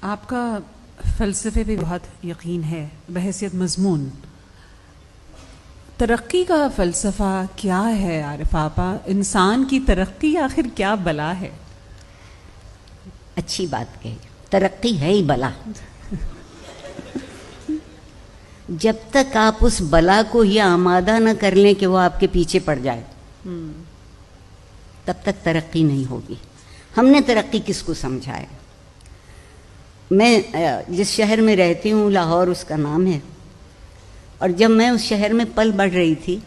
آپ کا فلسفے پہ بہت یقین ہے بحیثیت مضمون. ترقی کا فلسفہ کیا ہے عارف آپا؟ انسان کی ترقی آخر کیا بلا ہے؟ اچھی بات کہی، ترقی ہے ہی بلا. جب تک آپ اس بلا کو یہ آمادہ نہ کر لیں کہ وہ آپ کے پیچھے پڑ جائے تب تک ترقی نہیں ہوگی. ہم نے ترقی کس کو سمجھا ہے؟ میں جس شہر میں رہتی ہوں لاہور اس کا نام ہے، اور جب میں اس شہر میں پل بڑھ رہی تھی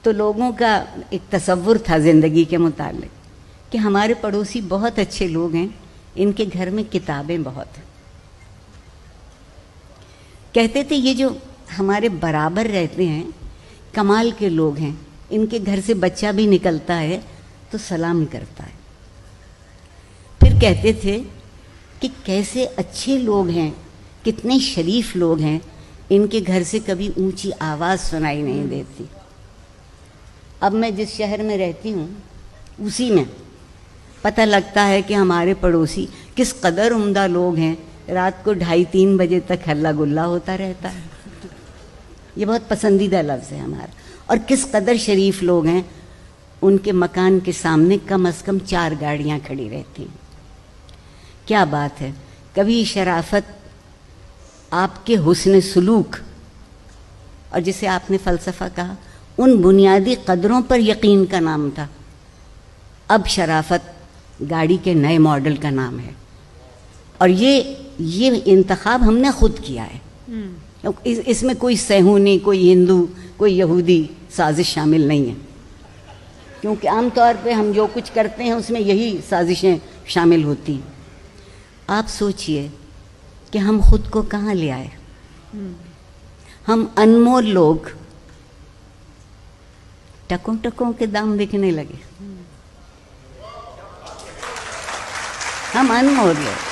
تو لوگوں کا ایک تصور تھا زندگی کے متعلق کہ ہمارے پڑوسی بہت اچھے لوگ ہیں، ان کے گھر میں کتابیں بہت ہیں. کہتے تھے یہ جو ہمارے برابر رہتے ہیں کمال کے لوگ ہیں، ان کے گھر سے بچہ بھی نکلتا ہے تو سلام ہی کرتا ہے. پھر کہتے تھے کہ کیسے اچھے لوگ ہیں، کتنے شریف لوگ ہیں، ان کے گھر سے کبھی اونچی آواز سنائی نہیں دیتی. اب میں جس شہر میں رہتی ہوں اسی میں پتہ لگتا ہے کہ ہمارے پڑوسی کس قدر عمدہ لوگ ہیں. رات کو 2:30-3 بجے تک ہلا گلا ہوتا رہتا ہے. یہ بہت پسندیدہ لفظ ہے ہمارا. اور کس قدر شریف لوگ ہیں، ان کے مکان کے سامنے کم از کم 4 گاڑیاں کھڑی رہتی ہیں. کیا بات ہے! کبھی شرافت، آپ کے حسن سلوک اور جسے آپ نے فلسفہ کہا، ان بنیادی قدروں پر یقین کا نام تھا. اب شرافت گاڑی کے نئے ماڈل کا نام ہے. اور یہ انتخاب ہم نے خود کیا ہے. اس میں کوئی صہیونی، کوئی ہندو، کوئی یہودی سازش شامل نہیں ہے، کیونکہ عام طور پہ ہم جو کچھ کرتے ہیں اس میں یہی سازشیں شامل ہوتی ہیں. آپ سوچئے کہ ہم خود کو کہاں لے آئے. ہم انمول لوگ ٹکوں ٹکوں کے دام بکنے لگے. ہم انمول لوگ.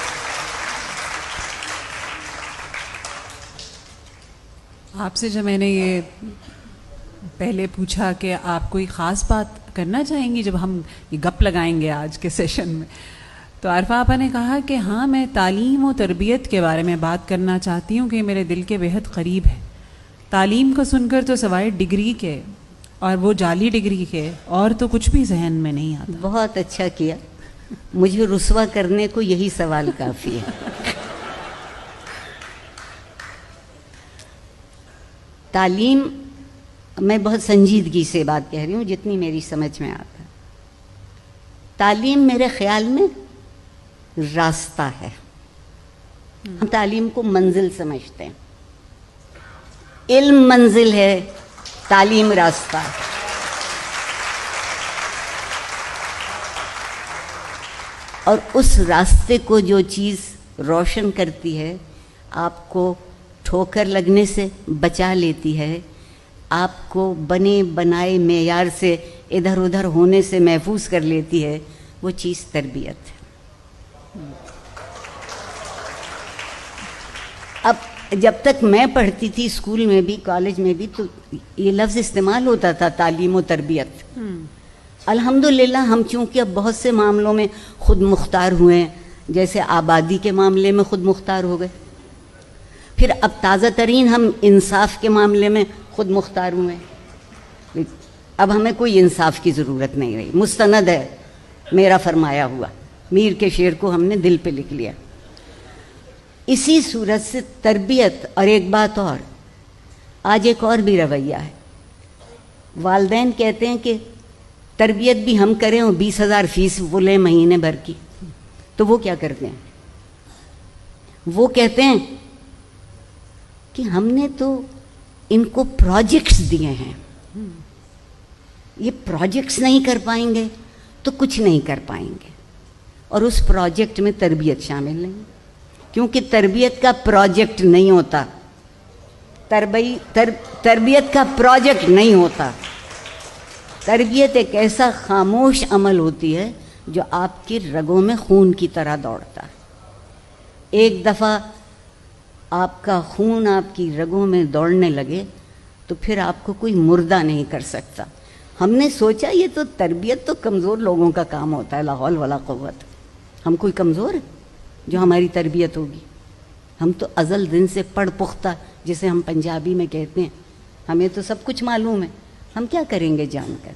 آپ سے جب میں نے یہ پہلے پوچھا کہ آپ کوئی خاص بات کرنا چاہیں گی جب ہم یہ گپ لگائیں گے آج کے سیشن میں، تو عارفہ آپا نے کہا کہ ہاں میں تعلیم و تربیت کے بارے میں بات کرنا چاہتی ہوں کہ میرے دل کے بہت قریب ہے. تعلیم کو سن کر تو سوائے ڈگری کے، اور وہ جعلی ڈگری کے، اور تو کچھ بھی ذہن میں نہیں آتا. بہت اچھا کیا، مجھے رسوا کرنے کو یہی سوال کافی ہے. تعلیم، میں بہت سنجیدگی سے بات کہہ رہی ہوں جتنی میری سمجھ میں آتا ہے. تعلیم میرے خیال میں راستہ ہے. ہم تعلیم کو منزل سمجھتے ہیں. علم منزل ہے، تعلیم راستہ ہے. اور اس راستے کو جو چیز روشن کرتی ہے، آپ کو ٹھوکر لگنے سے بچا لیتی ہے، آپ کو بنے بنائے معیار سے ادھر ادھر ہونے سے محفوظ کر لیتی ہے، وہ چیز تربیت ہے. اب جب تک میں پڑھتی تھی اسکول میں بھی کالج میں بھی تو یہ لفظ استعمال ہوتا تھا، تعلیم و تربیت. الحمدللہ ہم چونکہ اب بہت سے معاملوں میں خود مختار ہوئے ہیں، جیسے آبادی کے معاملے میں خود مختار ہو گئے، پھر اب تازہ ترین ہم انصاف کے معاملے میں خود مختار ہوئے ہیں. اب ہمیں کوئی انصاف کی ضرورت نہیں رہی، مستند ہے میرا فرمایا ہوا. میر کے شعر کو ہم نے دل پہ لکھ لیا. اسی صورت سے تربیت. اور ایک بات اور، آج ایک اور بھی رویہ ہے. والدین کہتے ہیں کہ تربیت بھی ہم کریں اور 20,000 فیس وہ لیں مہینے بھر کی. تو وہ کیا کرتے ہیں؟ وہ کہتے ہیں کہ ہم نے تو ان کو پروجیکٹس دیے ہیں، یہ پروجیکٹس نہیں کر پائیں گے تو کچھ نہیں کر پائیں گے. اور اس پروجیکٹ میں تربیت شامل نہیں، کیونکہ تربیت کا پروجیکٹ نہیں ہوتا. تربیت کا پروجیکٹ نہیں ہوتا. تربیت ایک ایسا خاموش عمل ہوتی ہے جو آپ کی رگوں میں خون کی طرح دوڑتا ہے. ایک دفعہ آپ کا خون آپ کی رگوں میں دوڑنے لگے تو پھر آپ کو کوئی مردہ نہیں کر سکتا. ہم نے سوچا یہ تو تربیت تو کمزور لوگوں کا کام ہوتا ہے، لا حول ولا قوت. ہم کوئی کمزور ہیں؟ جو ہماری تربیت ہوگی. ہم تو ازل دن سے پڑھ پختہ، جسے ہم پنجابی میں کہتے ہیں، ہمیں تو سب کچھ معلوم ہے، ہم کیا کریں گے جان کر.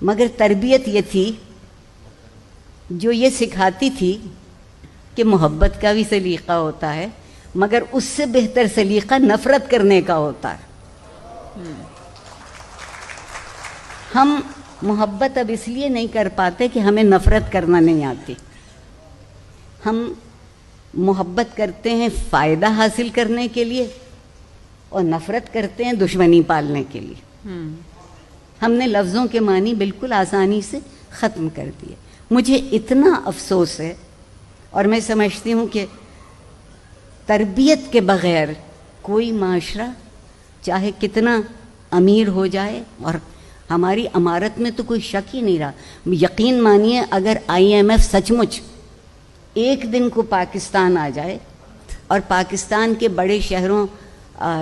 مگر تربیت یہ تھی جو یہ سکھاتی تھی کہ محبت کا بھی سلیقہ ہوتا ہے، مگر اس سے بہتر سلیقہ نفرت کرنے کا ہوتا ہے. ہم محبت اب اس لیے نہیں کر پاتے کہ ہمیں نفرت کرنا نہیں آتی. ہم محبت کرتے ہیں فائدہ حاصل کرنے کے لیے اور نفرت کرتے ہیں دشمنی پالنے کے لیے. ہم نے لفظوں کے معنی بالکل آسانی سے ختم کر دیے. مجھے اتنا افسوس ہے، اور میں سمجھتی ہوں کہ تربیت کے بغیر کوئی معاشرہ چاہے کتنا امیر ہو جائے، اور ہماری امارت میں تو کوئی شک ہی نہیں رہا. یقین مانیے اگر IMF سچ مچ ایک دن کو پاکستان آ جائے اور پاکستان کے بڑے شہروں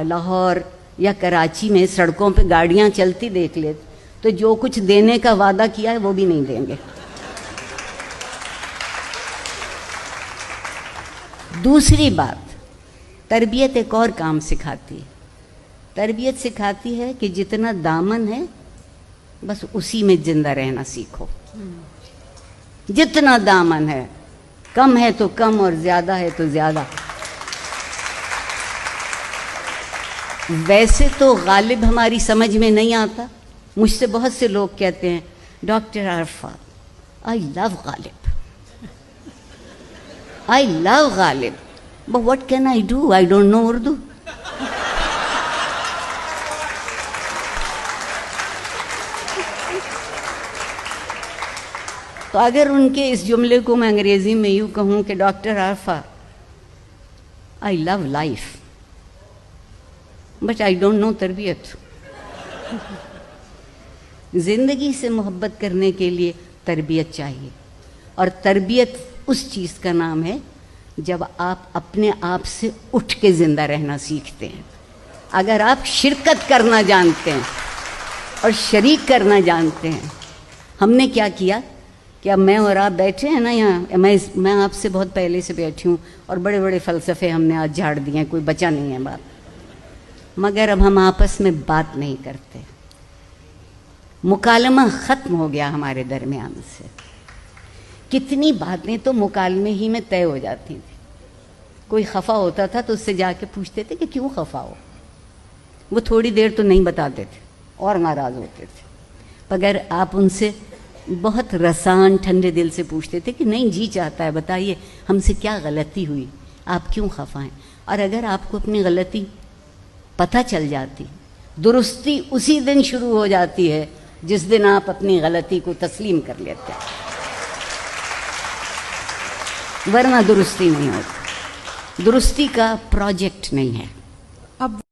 لاہور یا کراچی میں سڑکوں پہ گاڑیاں چلتی دیکھ لے تو جو کچھ دینے کا وعدہ کیا ہے وہ بھی نہیں دیں گے. دوسری بات، تربیت ایک اور کام سکھاتی ہے. تربیت سکھاتی ہے کہ جتنا دامن ہے بس اسی میں زندہ رہنا سیکھو. جتنا دامن ہے، کم ہے تو کم اور زیادہ ہے تو زیادہ. ویسے تو غالب ہماری سمجھ میں نہیں آتا. مجھ سے بہت سے لوگ کہتے ہیں doctor Arifa I love Ghalib, I love Ghalib, but what can I do? I don't know Urdu. تو اگر ان کے اس جملے کو میں انگریزی میں یوں کہوں کہ doctor Arifa I love life but I don't know تربیت. زندگی سے محبت کرنے کے لیے تربیت چاہیے، اور تربیت اس چیز کا نام ہے جب آپ اپنے آپ سے اٹھ کے زندہ رہنا سیکھتے ہیں. اگر آپ شرکت کرنا جانتے ہیں اور شریک کرنا جانتے ہیں. ہم نے کیا کیا کہ اب میں اور آپ بیٹھے ہیں نا یہاں، میں آپ سے بہت پہلے سے بیٹھی ہوں اور بڑے بڑے فلسفے ہم نے آج جھاڑ دیے ہیں، کوئی بچا نہیں ہے بات. مگر اب ہم آپس میں بات نہیں کرتے. مکالمہ ختم ہو گیا ہمارے درمیان سے. کتنی باتیں تو مکالمے ہی میں طے ہو جاتی تھیں. کوئی خفا ہوتا تھا تو اس سے جا کے پوچھتے تھے کہ کیوں خفا ہو. وہ تھوڑی دیر تو نہیں بتاتے تھے اور ناراض ہوتے تھے. مگر آپ ان سے بہت رسان ٹھنڈے دل سے پوچھتے تھے کہ نہیں جی چاہتا ہے بتائیے ہم سے کیا غلطی ہوئی، آپ کیوں خفا ہیں. اور اگر آپ کو اپنی غلطی پتہ چل جاتی، درستی اسی دن شروع ہو جاتی ہے جس دن آپ اپنی غلطی کو تسلیم کر لیتے ہیں، ورنہ درستی نہیں ہوتی. درستی کا پروجیکٹ نہیں ہے. اب